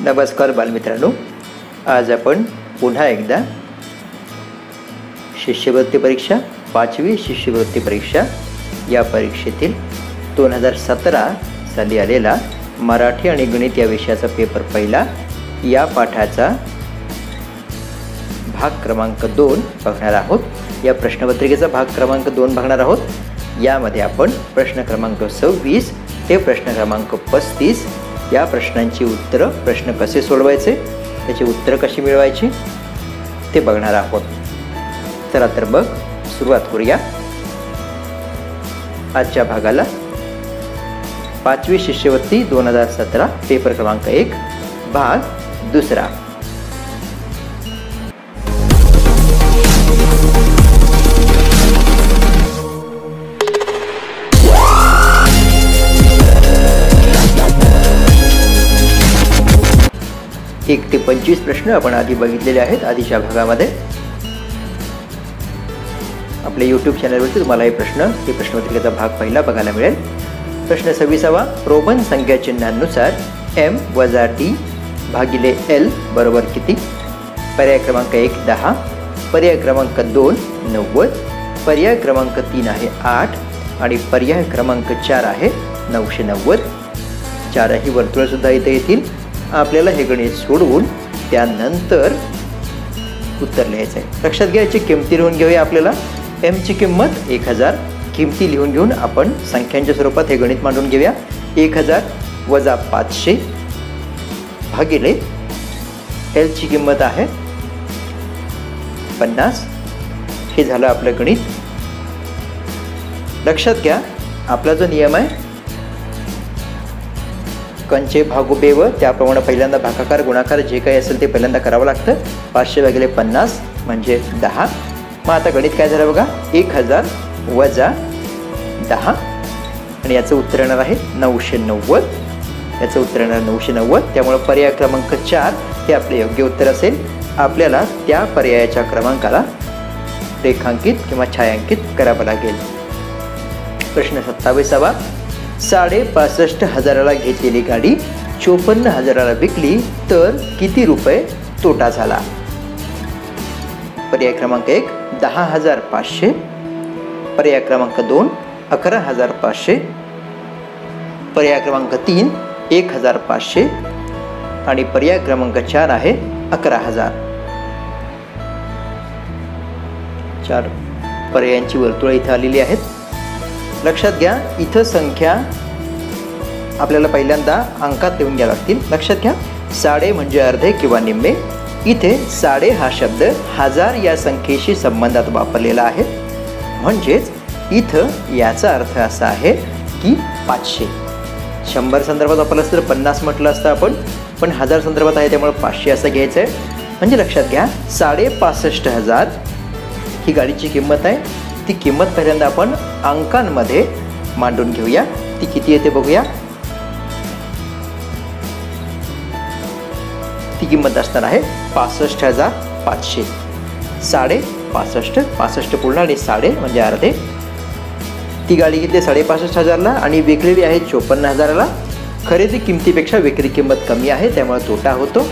नमस्कार बालमित्रांनो, आज आपण पुन्हा एकदा शिष्यवृत्ती परीक्षा 5वी शिष्यवृत्ती परीक्षा या परीक्षेतील 2017 साली आलेला मराठी आणि गणित या विषयाचा पेपर पहिला या पाठाचा भाग क्रमांक 2 बघणार आहोत। या प्रश्नपत्रिकेचा भाग क्रमांक 2 बघणार आहोत। यामध्ये आपण प्रश्न क्रमांक 26 ते प्रश्न क्रमांक 35 या प्रश्नांची उत्तरं, प्रश्न कसे सोडवायचे, त्याची उत्तरं कशी मिळवायची ते बघणार आहोत। चला तर मग सुरुवात करूया आजच्या भागाला। 5वी शिष्यवृत्ती 2017 पेपर क्रमांक 1 भाग 2। एक ते 25 प्रश्न आपण आधी बघितलेले आहेत आधीच्या भागामध्ये। आपल्या YouTube चॅनलवरती तुम्हाला हे प्रश्नपत्रिकेचा भाग पहिला बघायला मिळेल। प्रश्न 26वा, रोमन संख्या चिन्हानुसार m - d भागिले l बरोबर किती? पर्याय क्रमांक 1 10, पर्याय क्रमांक 2 90, पर्याय क्रमांक 3 आहे 8 आणि पर्याय क्रमांक 4 आहे 990। चारही वर्तुळ सुद्धा इथे येतील। आपल्याला हे गणित सोडवून त्यानंतर उत्तर लिहायचं आहे। लक्षात घ्यायची किमती लिहून घेऊया। आपल्याला m ची किंमत 1000, किमती लिहून घेऊन आपण संख्यांच्या स्वरूपात हे गणित मांडून घेऊया। 1000 वजा 500 भागिले l ची किंमत आहे 50। हे झालं आपलं गणित। लक्षात घ्या आपला जो नियम आहे कंचे भागू बेव, त्याप्रमाणे पहिल्यांदा भागाकार गुणाकार जे काही असेल ते पहिल्यांदा करावं लागतं। 500 भागिले 50 म्हणजे 10। मग आता गणित काय झालं बघा, 1000 वजा 10 आणि याचं उत्तर येणार आहे 990। याचं उत्तर येणार 990, त्यामुळे पर्याय क्रमांक 4 हे आपले योग्य उत्तर असेल। आपल्याला त्या पर्यायाच्या क्रमांकाला रेखांकित किंवा छायांकित करावं लागेल। प्रश्न 27वा, 65,500 घेतलेली गाडी 54,000 विकली तर किती रुपये तोटा झाला? पर्याय क्रमांक 1 10,500, पर्याय क्रमांक 2 11,500, पर्याय क्रमांक 3 1,500 आणि पर्याय क्रमांक 4 आहे 11,000। 4 पर्यायांची वर्तुळे इथे आलेली आहेत। लक्षात घ्या इथं संख्या आपल्याला पहिल्यांदा अंकात लिहून घ्याव्या लागतील। लक्षात घ्या साडे म्हणजे अर्धे किंवा निम्मे। इथे साडे हा शब्द 1000 या संख्येशी संबंधात वापरलेला आहे, म्हणजेच इथं याचा अर्थ असा आहे की 500। 100 संदर्भात वापरलं असतं तर 50 म्हटलं असतं आपण, पण 1000 संदर्भात आहे त्यामुळे 500 असं घ्यायचं आहे। म्हणजे लक्षात घ्या 65,500 ही गाडीची किंमत आहे। ती किंमत पहिल्यांदा आपण अंकांमध्ये मांडून घेऊया। ती किती येते बघूया। ती किंमत असणार आहे 65,500। 65,500, 65 पूर्ण आणि साडे म्हणजे अर्धे। ती गाडी घेतली 65,500 आणि विकलेली आहे 54,000। खरेदी किमतीपेक्षा विक्री किंमत कमी आहे त्यामुळे तोटा होतो।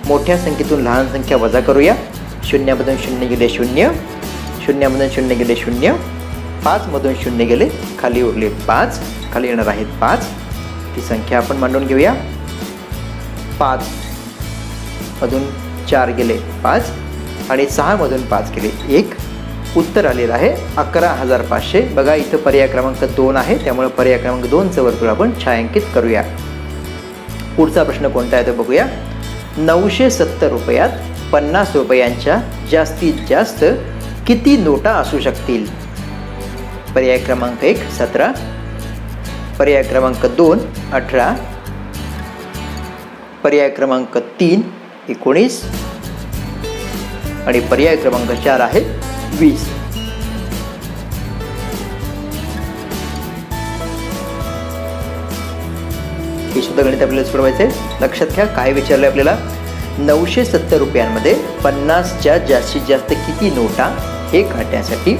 मोठ्या संख्येतून लहान संख्या वजा करूया। 0 मधून 0 गेले 0, 0 मधून 0 गेले 0, 5 मधून 0 गेले, खाली उरले 5, खाली येणार आहेत 5। ती संख्या आपण मांडून घेऊया। 5 मधून 4 गेले 5 आणि 6 मधून 5 गेले 1। उत्तर आलेलं आहे 11,500। बघा इथं पर्याय क्रमांक 2 आहे त्यामुळे पर्याय क्रमांक 2चं वर्तुळ आपण छायांकित करूया। पुढचा प्रश्न कोणता आहे तो बघूया। 970 रुपयात 50 रुपयांच्या जास्तीत जास्त किती नोटा असू शकतील? पर्याय क्रमांक 1 17, पर्याय क्रमांक 2 18, पर्याय क्रमांक 3 19 आणि पर्याय क्रमांक 4 आहे 20। हे सुद्धा गणित आपल्याला सोडवायचं आहे। लक्षात घ्या काय विचारलं आपल्याला, 970 रुपयांमध्ये 50च्या जास्तीत जास्त किती नोटा हे काढण्यासाठी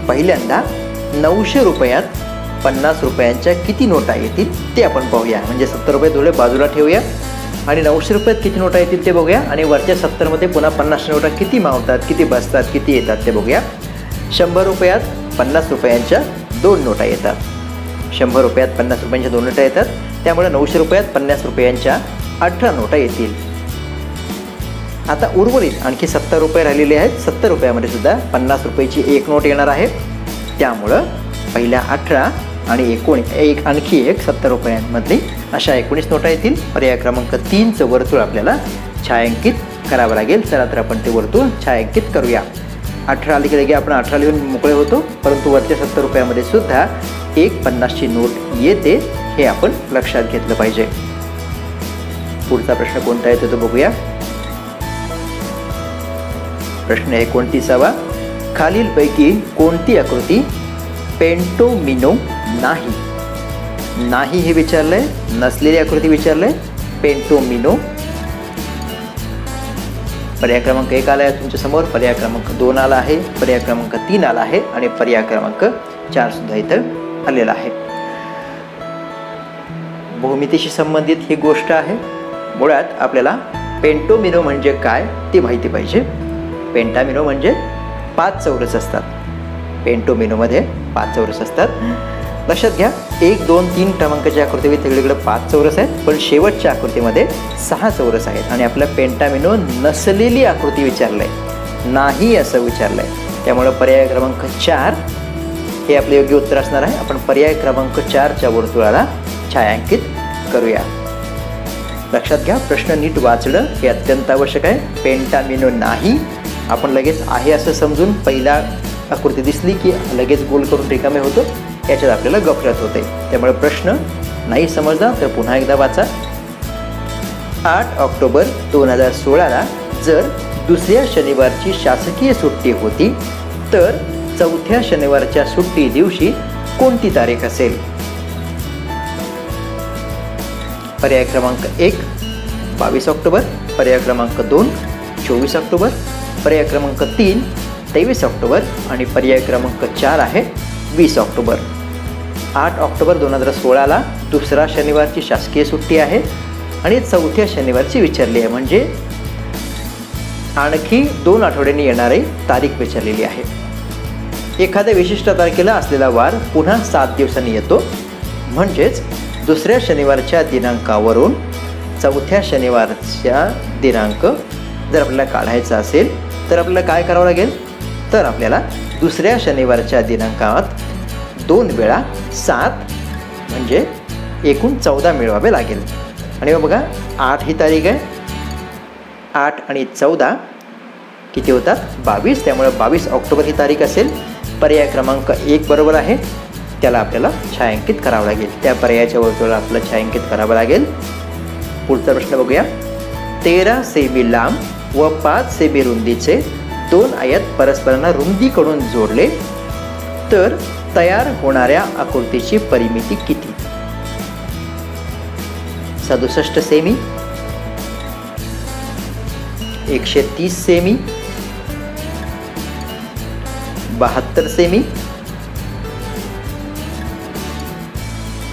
पहिल्यांदा 900 रुपयात 50 रुपयांच्या किती नोटा येतील ते आपण पाहूया। म्हणजे 70 रुपये थोडे बाजूला ठेवूया आणि 900 रुपयात किती नोटा येतील ते बघूया. आणि वरच्या 70मध्ये पुन्हा 50 नोटा किती मावतात, किती बसतात, किती येतात ते बघूया. 100 रुपयात 50 रुपयांच्या 2 नोटा येतात. 100 रुपयात 50 रुपयांच्या 2 नोटा येतात. त्यामुळे 900 रुपयात 50 रुपयांच्या 18 नोटा येतील. आता उर्वरित आणखी 70 रुपये राहिलेले आहेत. 70 रुपयामध्ये सुद्धा 50 रुपयाची 1 नोट येणार आहे. त्यामुळं पहिल्या 18 आणि आणखी एक 70 रुपयांमधली अशा 19 नोटा येतील. पर्याय क्रमांक 3चं वर्तुळ आपल्याला छायांकित करावं लागेल. चला तर आपण ते वर्तुळ छायांकित करूया. 18 लिहिले आपण 18 लिहून मोकळे होतो, परंतु वरच्या 70 रुपयामध्ये सुद्धा एक 50ची नोट येते, हे आपण लक्षात घेतलं पाहिजे. पुढचा प्रश्न कोणता येतो तो बघूया. प्रश्न 29वा. खालीलपैकी कोणती आकृती पेंटोमिनो नाही? नाही हे विचारलंय, नसलेली आकृती विचारलंय. पेंटोमिनो. पर्याय क्रमांक 1 आला आहे तुमच्या समोर, पर्याय क्रमांक 2 आला आहे, पर्याय क्रमांक 3 आला आहे आणि पर्याय क्रमांक 4 सुद्धा इथं आलेला आहे. भूमितीशी संबंधित ही गोष्ट आहे. मुळात आपल्याला पेंटोमिनो म्हणजे काय ते माहिती पाहिजे. पेंटामिनो म्हणजे 5 चौरस असतात. पेंटोमिनोमध्ये 5 चौरस असतात. लक्षात घ्या, 1, 2, 3 क्रमांकाच्या आकृतीमध्ये सगळीकडे 5 चौरस आहेत, पण शेवटच्या आकृतीमध्ये 6 चौरस आहेत. आणि आपल्या पेंटामिनो नसलेली आकृती विचारलंय, नाही असं विचारलंय. त्यामुळे पर्याय क्रमांक 4 हे आपले योग्य उत्तर असणार आहे. आपण पर्याय क्रमांक 4च्या वर्तुळाला छायांकित करूया. लक्षात घ्या, प्रश्न नीट वाचणं हे अत्यंत आवश्यक आहे. पेंटामिनो नाही, आपण लगेच आहे असं समजून पहिला आकृती दिसली की लगेच गोल करून रिकामे होतो, याच्यात आपल्याला गफलत होते. त्यामुळे प्रश्न नाही समजला तर पुन्हा एकदा वाचा. 8 ऑक्टोबर 2016ला जर दुसऱ्या शनिवारची शासकीय सुट्टी होती तर चौथ्या शनिवारच्या सुट्टी दिवशी कोणती तारीख असेल? पर्याय क्रमांक 1 22 ऑक्टोबर, पर्याय क्रमांक 2 24 ऑक्टोबर, पर्याय क्रमांक 3 23 ऑक्टोबर आणि पर्याय क्रमांक 4 आहे 20 ऑक्टोबर. 8 ऑक्टोबर 2016ला दुसरा शनिवारची शासकीय सुट्टी आहे आणि चौथ्या शनिवारची विचारली आहे, म्हणजे आणखी 2 आठवड्यांनी येणारी तारीख विचारलेली आहे. एखाद्या विशिष्ट तारखेला असलेला वार पुन्हा 7 दिवसांनी येतो, म्हणजेच दुसऱ्या शनिवारच्या दिनांकावरून चौथ्या शनिवारच्या दिनांक जर आपल्याला काढायचा असेल तर आपल्याला काय करावं लागेल, तर आपल्याला दुसऱ्या शनिवारच्या दिनांकात 2 वेळा 7 म्हणजे एकूण 14 मिळवावे लागेल. आणि मग बघा 8 ही तारीख आहे, 8 आणि 14 किती होतात 22. त्यामुळे 22 ऑक्टोबर ही तारीख असेल. पर्याय क्रमांक 1 बरोबर आहे, त्याला आपल्याला छायांकित करावं लागेल. त्या पर्यायाच्या वर्तुळाला आपल्याला छायांकित करावं लागेल. पुढचा प्रश्न बघूया. 13 सेमी लांब व 5 सेमी रुंदीचे 2 आयत परस्परांना रुंदीकडून जोडले तर तयार होणाऱ्या आकृतीची परिमिती किती? 67 सेमी, 130 सेमी, 72 सेमी,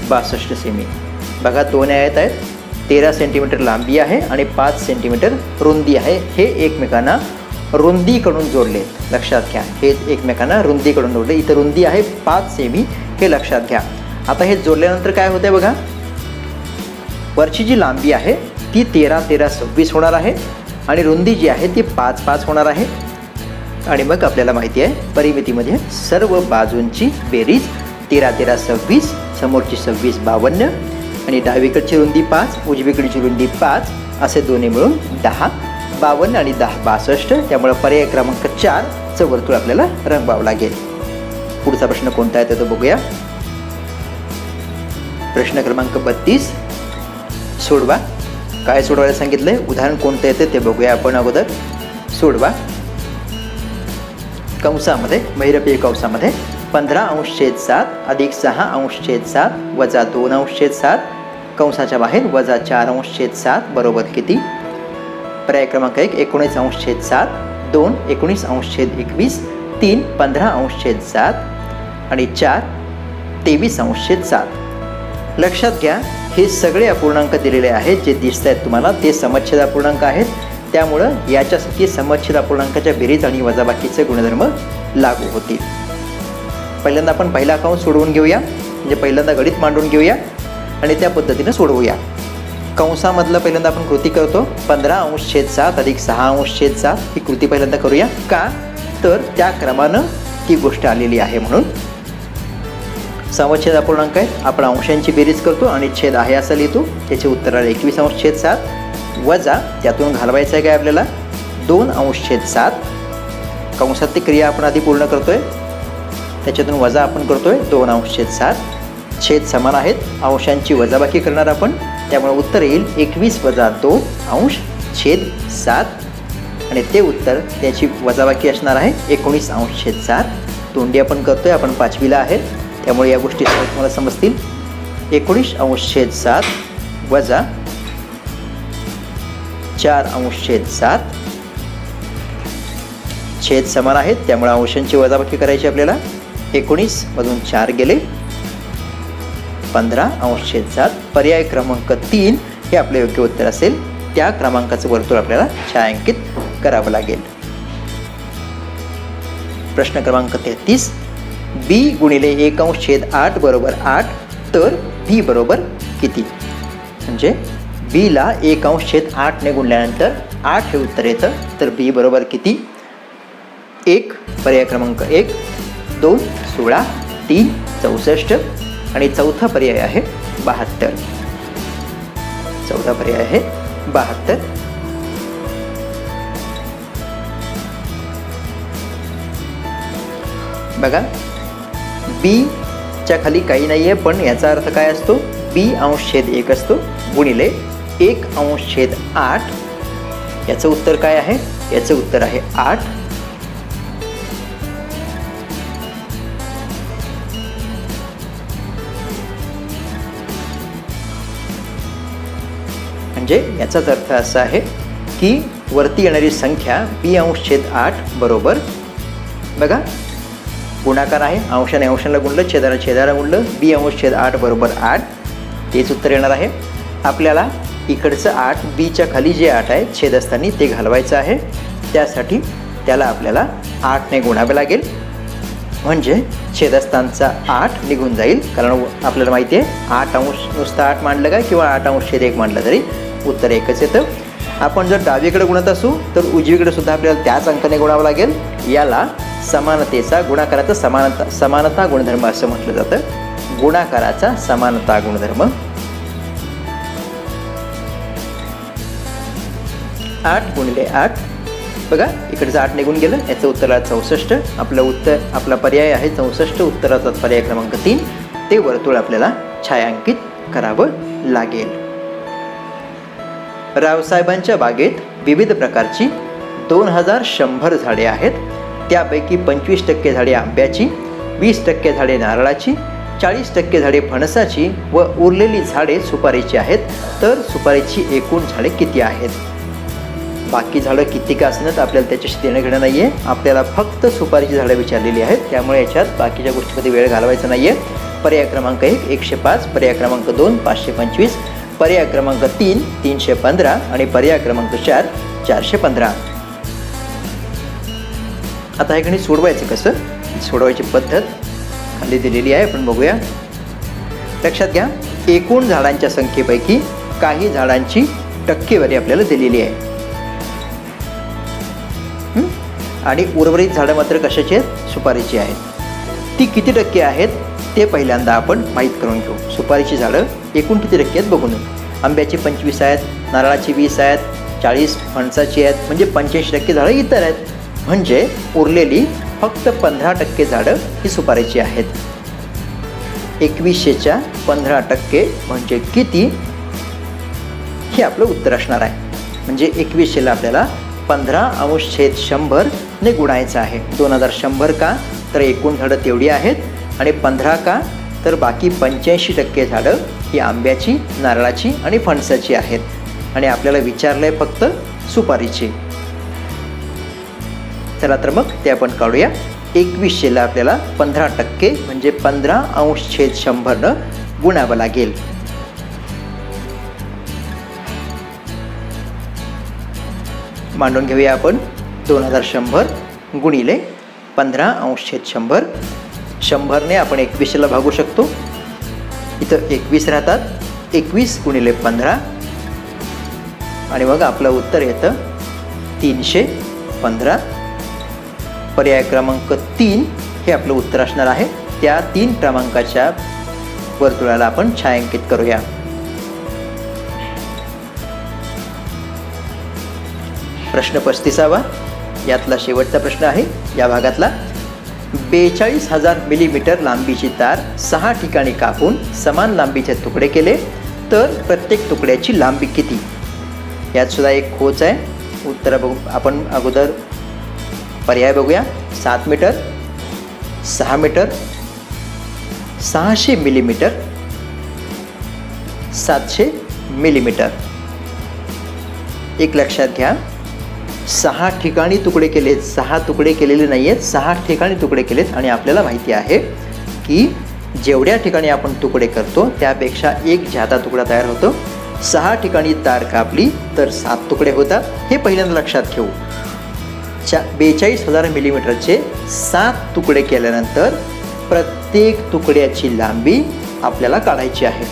62 सेमी. बघा 2 आयत आहेत, 13 सेंटीमीटर लांबी आहे आणि 5 सेंटीमीटर रुंदी आहे. हे एकमेकांना रुंदीकडून जोडले, लक्षात घ्या. हे एकमेकांना रुंदीकडून जोडले. इथं रुंदी आहे 5 सेमी, हे लक्षात घ्या. आता हे जोडल्यानंतर काय होते बघा, वरची जी लांबी आहे ती 13, 13, 26 होणार आहे आणि रुंदी जी आहे ती 5, 5 होणार आहे. आणि मग आपल्याला माहिती आहे परिमितीमध्ये सर्व बाजूंची बेरीज 13, 13, 26, समोरची 26, 52 आणि डावीकडची रुंदी 5, उजवीकडची रुंदी 5, असे दोन्ही मिळून 10, 52 आणि 10, 62. त्यामुळे पर्याय क्रमांक 4चं वर्तुळ आपल्याला रंगवावं लागेल. पुढचा प्रश्न कोणता आहे तो बघूया. प्रश्न क्रमांक 32 सोडवा. काय सोडवायला सांगितलंय, उदाहरण कोणतं येते ते बघूया आपण अगोदर. सोडवा. कंसामध्ये महिरपी कंसामध्ये 15°(7) अधिक 6°(7) वजा 2°(7) कंसाच्या बाहेर वजा 4°(7) बरोबर किती? पर्याय क्रमांक 1 19°(7), 2 19°(21), 3 15°(7) आणि 4 23°(7). लक्षात घ्या, हे सगळे अपूर्णांक दिलेले आहेत जे दिसत आहेत तुम्हाला ते समच्छेद अपूर्णांक आहेत. त्यामुळं याच्यासाठी समच्छेद अपूर्णांकाच्या बेरीज आणि वजाबाकीचे गुणधर्म लागू होतील. पहिल्यांदा आपण पहिला कंस सोडवून घेऊया, म्हणजे पहिल्यांदा गणित मांडून घेऊया आणि त्या पद्धतीने सोडवूया. कंसामधलं पहिल्यांदा आपण कृती करतो. 15अंश/7 अधिक 6अंश/7 ही कृती पहिल्यांदा करूया. का तर त्या क्रमानं ती गोष्ट आलेली आहे म्हणून. समच्छेद अपूर्णांक आहे, आपण अंशांची बेरीज करतो आणि छेद आहे असं लिहितो. त्याचे उत्तर आले 21अंश/7 वजा त्यातून घालवायचं आहे काय आपल्याला 2अंश/7. कंसात ती क्रिया आपण आधी पूर्ण करतोय, त्याच्यातून वजा आपण करतोय 2अंश/7. छेद समान आहेत, अंशांची वजाबाकी करणार आपण, त्यामुळे उत्तर येईल 21 वजा 2अंश/7 आणि ते उत्तर त्याची वजाबाकी असणार आहे 19अंश/7. तोंडी आपण करतोय, आपण 5वीला आहे त्यामुळे या गोष्टी सहज तुम्हाला समजतील. 19अंश/7 वजा 4अंश/7. छेद समान आहेत त्यामुळे अंशांची वजाबाकी करायची आपल्याला. 19 मधून 4 गेले 15अंश/7. पर्याय क्रमांक 3 हे आपले योग्य उत्तर असेल. त्या क्रमांकाचं वर्तुळ आपल्याला छायांकित करावं लागेल. प्रश्न क्रमांक 33. b गुणिले 1अंश/8 बरोबर 8 तर b बरोबर किती? म्हणजे b ला 1अंश/8 ने गुणल्यानंतर 8 हे उत्तर येतं. तर b बरोबर किती? 1 पर्याय क्रमांक 1, 2 16, 3 64 आणि चौथा पर्याय आहे 72. चौथा पर्याय आहे 72. बघा b च्या खाली काही नाही आहे, पण याचा अर्थ काय असतो? b/1 असतो गुणिले 1अंश/8. याचं उत्तर काय आहे? याचं उत्तर आहे 8. म्हणजे याचाच अर्थ असा आहे की वरती येणारी संख्या b/8 बरोबर, बघा गुणाकार आहे, अंशाने अंशाला गुणलं, छेदाला छेदाला गुणलं, b/8 बरोबर 8. तेच उत्तर येणार आहे. आपल्याला इकडचं 8 b च्या खाली जे 8 आहे छेदस्थानी ते घालवायचं आहे. त्यासाठी त्याला आपल्याला 8 ने गुणावे लागेल, म्हणजे छेदस्थानचा 8 निघून जाईल. कारण आपल्याला माहिती आहे 8 अंश नुसतं 8 मांडलं का किंवा 8अंश/1 मांडलं तरी उत्तर एकच येतं. आपण जर डावीकडे गुणत असू तर उजवीकडे सुद्धा आपल्याला त्याच अंकाने गुणावं लागेल. याला समानतेचा गुणाकाराचा समानता गुणधर्म असं म्हटलं जातं. गुणाकाराचा समानता गुणधर्म. 8 गुणिले 8, बघा इकडचं 8 निघून गेलं, याचं उत्तर आलं 64. आपला पर्याय आहे 64. उत्तराचा पर्याय क्रमांक 3. ते वर्तुळ आपल्याला छायांकित करावं लागेल. रावसाहेबांच्या बागेत विविध प्रकारची 2100 झाडे आहेत. त्यापैकी 25% झाडे आंब्याची, 20% झाडे नारळाची, 40% झाडे फणसाची व उरलेली झाडे सुपारीची आहेत. तर सुपारीची एकूण झाडे किती आहेत? बाकी झाडं किती का असणार आपल्याला त्याच्याशी देणं घेणं नाही आहे. आपल्याला फक्त सुपारीची झाडं विचारलेली आहेत, त्यामुळे याच्यात बाकीच्या गोष्टीमध्ये वेळ घालवायचा नाही आहे. पर्याय क्रमांक 1 105, पर्याय क्रमांक 2 525, पर्याय क्रमांक 3 315 आणि पर्याय क्रमांक 4 415. आता हे गणित सोडवायचं कसं? सोडवायची पद्धत खाली दिलेली आहे, आपण बघूया. लक्षात घ्या, एकूण झाडांच्या संख्येपैकी काही झाडांची टक्केवारी आपल्याला दिलेली आहे आणि उर्वरित झाडं मात्र कशाची आहेत? सुपारीची आहेत. ती किती टक्के आहेत ते पहिल्यांदा आपण माहीत करून घेऊ. सुपारीची झाडं एकूण किती टक्के आहेत बघून. आंब्याची 25 आहेत, नारळाची 20 आहेत, 40 फणसाची आहेत, म्हणजे 85% झाडं इतर आहेत. म्हणजे उरलेली फक्त 15% झाडं ही सुपारीची आहेत. 2100च्या 15% म्हणजे किती हे आपलं उत्तर असणार आहे. म्हणजे 2100ला आपल्याला 15अंश/100 ने गुणायचं आहे. 2100 का? तर एकूण झाडं तेवढी आहेत. आणि 15 का? तर बाकी 85% झाडं ही आंब्याची, नारळाची आणि फणसाची आहेत. आणि आपल्याला विचारलं आहे फक्त सुपारीची. चला तर मग ते आपण काढूया. 2100ला आपल्याला 15% म्हणजे 15अंश/100 गुणावं लागेल. मांडून घेऊया आपण. 2100 गुणिले 15°/100. 100ने आपण 21ला भागू शकतो. इथं 21 राहतात. 21 गुणिले 15 आणि मग आपलं उत्तर येतं 315. पर्याय क्रमांक 3 हे आपलं उत्तर असणार आहे. त्या 3 क्रमांकाच्या वर्तुळाला आपण छायांकित करूया. प्रश्न 35वा यातला शेवटचा प्रश्न आहे या भागातला. 42,000 मिलीमीटर लांबीची तार 6 ठिकाणी कापून समान लांबीचे तुकडे केले तर प्रत्येक तुकड्याची लांबी किती? यात सुद्धा एक खोच आहे. उत्तर बघू आपण. अगोदर पर्याय बघूया. 7 मीटर, 6 मीटर, 600 मिलीमीटर, 700 मिलीमीटर. एक लक्षात घ्या, 6 ठिकाणी तुकडे केलेत. 6 तुकडे केलेले नाही आहेत, 6 ठिकाणी तुकडे केलेत. आणि आपल्याला माहिती आहे की जेवढ्या ठिकाणी आपण तुकडे करतो त्यापेक्षा एक जादा तुकडा तयार होतो. 6 ठिकाणी तार कापली तर 7 तुकडे होतात. हे पहिल्यांदा लक्षात घेऊ. 42,000 मिलीमीटरचे 7 तुकडे केल्यानंतर प्रत्येक तुकड्याची लांबी आपल्याला काढायची आहे.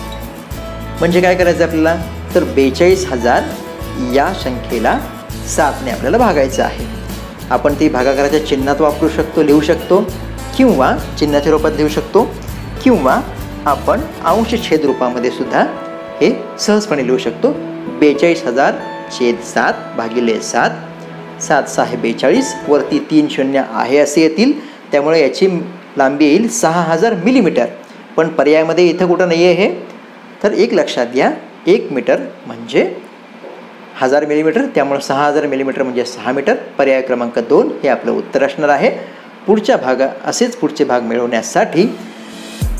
म्हणजे काय करायचं आपल्याला, तर 42,000 या संख्येला 7ने आपल्याला भागायचं आहे. आपण ती भागाकाराच्या चिन्हात वापरू शकतो, लिहू शकतो, किंवा चिन्हाच्या रूपात लिहू शकतो, किंवा आपण अंश छेद रूपामध्ये सुद्धा हे सहजपणे लिहू शकतो. 42,000/7 भागिले 7. 7 6 42. वरती 3 शून्य आहे असे येतील. त्यामुळे याची लांबी येईल 6,000 मिलीमीटर. पण पर्यायामध्ये इथं कुठं नाही आहे हे, तर एक लक्षात घ्या. 1 मीटर म्हणजे 1000 मिलीमीटर. त्यामुळे 6,000 मिलीमीटर म्हणजे 6 मीटर. पर्याय क्रमांक 2 हे आपलं उत्तर असणार आहे. पुढच्या असेच पुढचे भाग मिळवण्यासाठी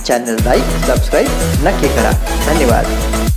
चॅनल लाईक सबस्क्राईब नक्की करा. धन्यवाद.